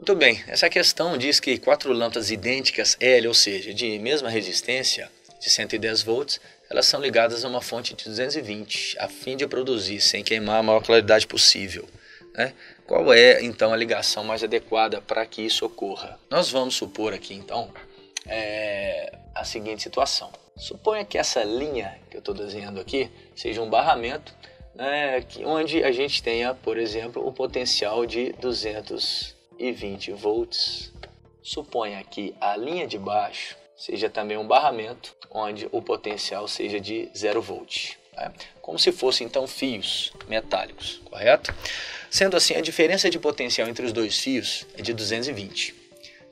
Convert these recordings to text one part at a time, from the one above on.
Muito bem, essa questão diz que 4 lâmpadas idênticas L, ou seja, de mesma resistência, de 110 volts, elas são ligadas a uma fonte de 220, a fim de produzir, sem queimar, a maior claridade possível, né? Qual é, então, a ligação mais adequada para que isso ocorra? Nós vamos supor aqui, então, a seguinte situação. Suponha que essa linha que eu estou desenhando aqui seja um barramento, né, onde a gente tenha, por exemplo, o potencial de 220 volts. Suponha que a linha de baixo seja também um barramento, onde o potencial seja de 0 volt. Né? Como se fossem, então, fios metálicos, correto? Sendo assim, a diferença de potencial entre os dois fios é de 220.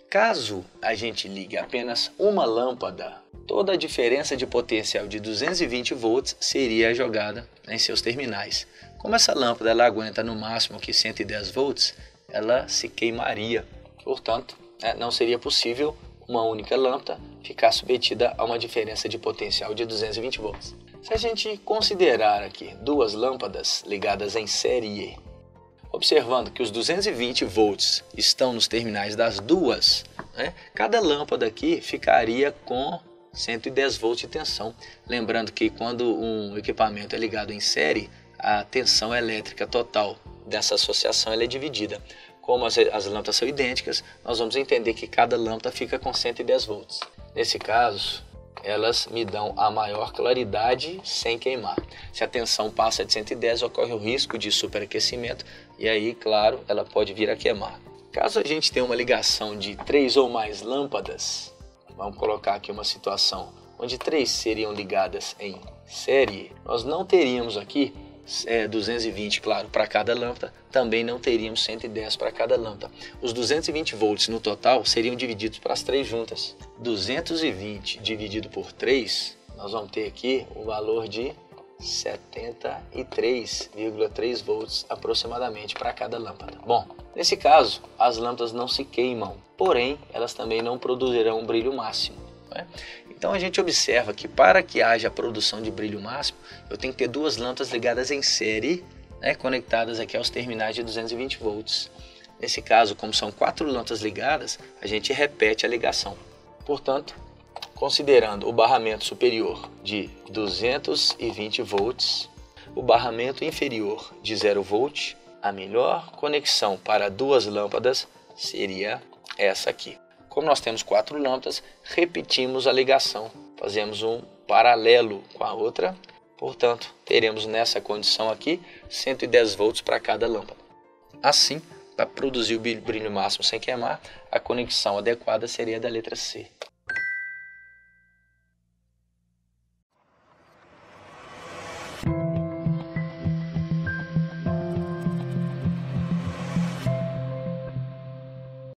Caso a gente ligue apenas uma lâmpada, toda a diferença de potencial de 220 volts seria jogada em seus terminais. Como essa lâmpada ela aguenta no máximo que 110 volts, ela se queimaria. Portanto, não seria possível uma única lâmpada ficar submetida a uma diferença de potencial de 220 volts. Se a gente considerar aqui 2 lâmpadas ligadas em série, observando que os 220 volts estão nos terminais das duas, né, cada lâmpada aqui ficaria com 110 volts de tensão. Lembrando que quando um equipamento é ligado em série, a tensão elétrica total dessa associação ela é dividida. Como as lâmpadas são idênticas, nós vamos entender que cada lâmpada fica com 110 volts. Nesse caso, elas me dão a maior claridade sem queimar. Se a tensão passa de 110, ocorre o risco de superaquecimento e aí, claro, ela pode vir a queimar. Caso a gente tenha uma ligação de 3 ou mais lâmpadas, vamos colocar aqui uma situação onde 3 seriam ligadas em série, nós não teríamos aqui 220, claro, para cada lâmpada, também não teríamos 110 para cada lâmpada. Os 220 volts no total seriam divididos para as 3 juntas. 220 dividido por 3, nós vamos ter aqui o valor de 73,3 volts aproximadamente para cada lâmpada. Bom, nesse caso, as lâmpadas não se queimam, porém, elas também não produzirão um brilho máximo, né? Então a gente observa que para que haja a produção de brilho máximo, eu tenho que ter 2 lâmpadas ligadas em série, né, conectadas aqui aos terminais de 220 volts. Nesse caso, como são 4 lâmpadas ligadas, a gente repete a ligação. Portanto, considerando o barramento superior de 220 volts, o barramento inferior de 0 volt, a melhor conexão para 2 lâmpadas seria essa aqui. Como nós temos 4 lâmpadas, repetimos a ligação, fazemos um paralelo com a outra, portanto, teremos nessa condição aqui 110 volts para cada lâmpada. Assim, para produzir o brilho máximo sem queimar, a conexão adequada seria da letra C.